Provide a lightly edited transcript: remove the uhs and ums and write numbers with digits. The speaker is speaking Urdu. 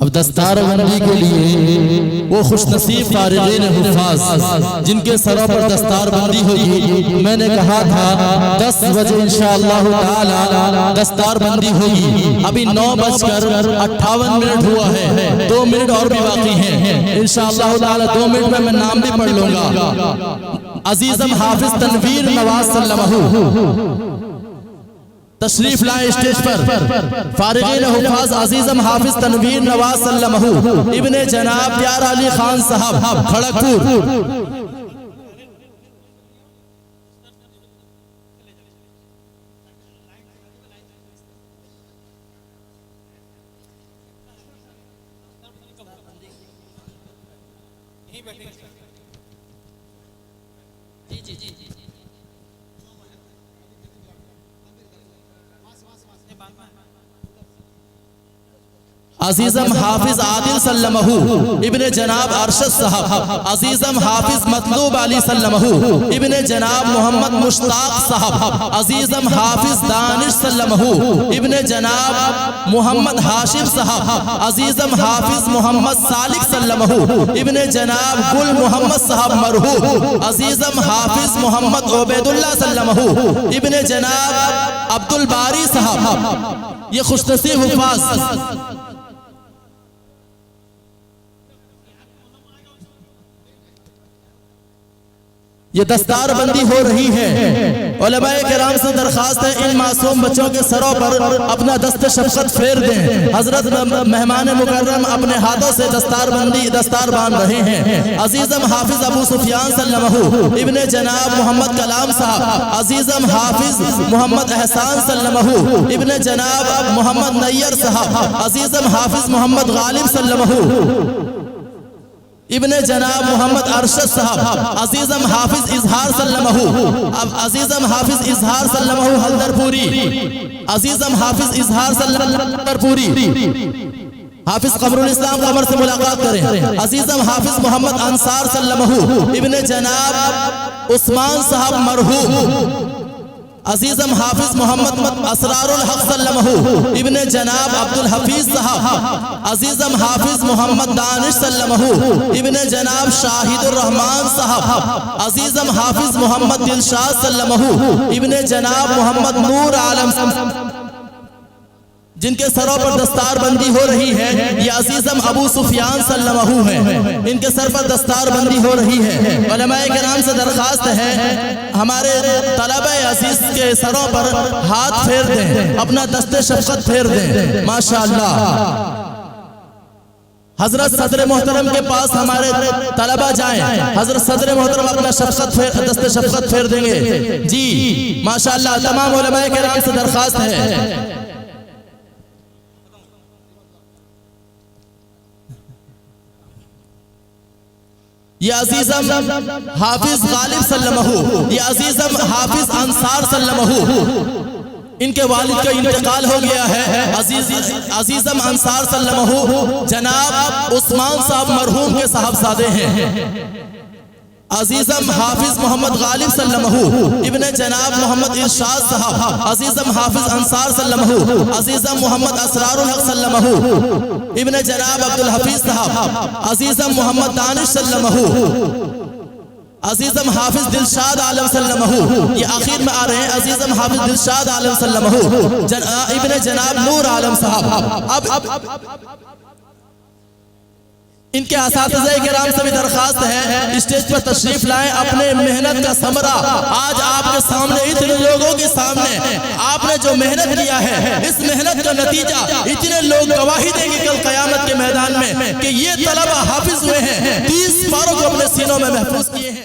اب دستار بندی کے لیے وہ خوش نصیب فارغین حفاظ جن کے سروں پر دستار بندی ہوگی، میں نے کہا تھا 10 بجے انشاءاللہ تعالی دستار بندی ہوگی، ابھی 9:58 ہوا ہے، 2 منٹ اور بھی باقی ہیں، انشاءاللہ تعالی 2 منٹ میں نام بھی پڑھ لوں گا۔ عزیزم حافظ تنویر نواز سلمہ تشریف لائے اسٹیج پر، فارغین حفاظ عزیزم حافظ تنویر نواز سلمہ ابن جناب پیار علی خان صاحب کھڑگپور۔ عزیزم حافظ عادل سلمہ ابن جناب ارشد صاحب، عزیزم حافظ مطلوب علی سلمہ ابن جناب محمد مشتاق صاحب، عزیزم حافظ دانش سلمہ ابن جناب محمد ہاشم صاحب، عزیزم حافظ محمد سالک سلمہ ابن جناب گل محمد صاحب مرحوم، عزیزم حافظ محمد عبید اللہ سلمہ ابن جناب عبد الباری صاحب، یہ خوش نصیب حفاظ۔ یہ دستار بندی ہو رہی ہے، علماء کرام سے درخواست ہے ان معصوم بچوں کے سروں پر اپنا دست شفقت پھیر دیں۔ حضرت مہمان مکرم اپنے ہاتھوں سے دستار باندھ رہے ہیں۔ عزیزم حافظ ابو سفیان سلمہ ابن جناب محمد کلام صاحب، عزیزم حافظ محمد احسان سلمہ ابن جناب محمد نیر صاحب، عزیزم حافظ محمد غالب سلمہ ابن جناب محمد ارشد صاحب، عزیزم حافظ اظہار سلمہ، عزیزم حافظ اظہار سلمہ حلدرپوری، عزیزم حافظ اظہار سلمہ حلدرپوری، حافظ قمر الاسلام قمر سے ملاقات کریں۔ عزیزم حافظ محمد انصار سلمہ ابن جناب عثمان صاحب مرحوم، عزیزم حافظ محمد اسرار الحق سلمہ ابن جناب عبد الحفیظ صاحب، عزیزم حافظ محمد دانش سلمہ ابن جناب شاہد الرحمن صاحب، عزیزم حافظ محمد دلشاد سلمہ ابن جناب محمد نور عالم جن کے سروں پر دستار بندی ہو رہی ہے، یہ عزیزم ابو سفیان سلمہ ہیں، ان کے سر پر دستار بندی ہو رہی ہے۔ علماء کرام سے درخواست ہے ہمارے طلبہ عزیز کے سروں پر ہاتھ پھیر دیں، اپنا دست شفقت پھیر دیں، ماشاءاللہ۔ حضرت صدر محترم کے پاس ہمارے طلبہ جائیں، حضرت صدر محترم اپنا دست شفقت پھیر دیں گے جی، ماشاءاللہ۔ تمام علماء کرام سے درخواست ہے یہ عزیزم حافظ غالب سلمہ، یہ عزیزم حافظ انصار سلمہ، ان کے والد کا انتقال ہو گیا ہے۔ عزیزم انصار سلمہ جناب عثمان صاحب مرحوم کے صاحبزادے ہیں۔ عزیزم حافظ محمد غالب سلمہ ابن جناب محمد ارشاد صاحب، عزیزم حافظ انصار سلمہ، عزیزم محمد اسرار الحق سلمہ ابن جناب عبد الحفیظ صاحب، عزیزم محمد دانش سلمہ، عزیزم حافظ دلشاد عالم سلمہ، یہ آخر میں آ رہے ہیں، عزیزم حافظ دلشاد عالم سلمہ ابن جناب نور عالم صاحب۔ اب ان کے اساتذہ کرام سے بھی درخواست ہے اسٹیج پر تشریف لائیں، اپنے محنت کا ثمرہ آج آپ کے سامنے اتنے لوگوں کے سامنے آپ نے جو محنت کیا ہے، اس محنت کا نتیجہ اتنے لوگ گواہی دیں گے کل قیامت کے میدان میں کہ یہ طلبہ حافظ ہوئے ہیں، 30 پاروں کو اپنے سینوں میں محفوظ کیے ہیں۔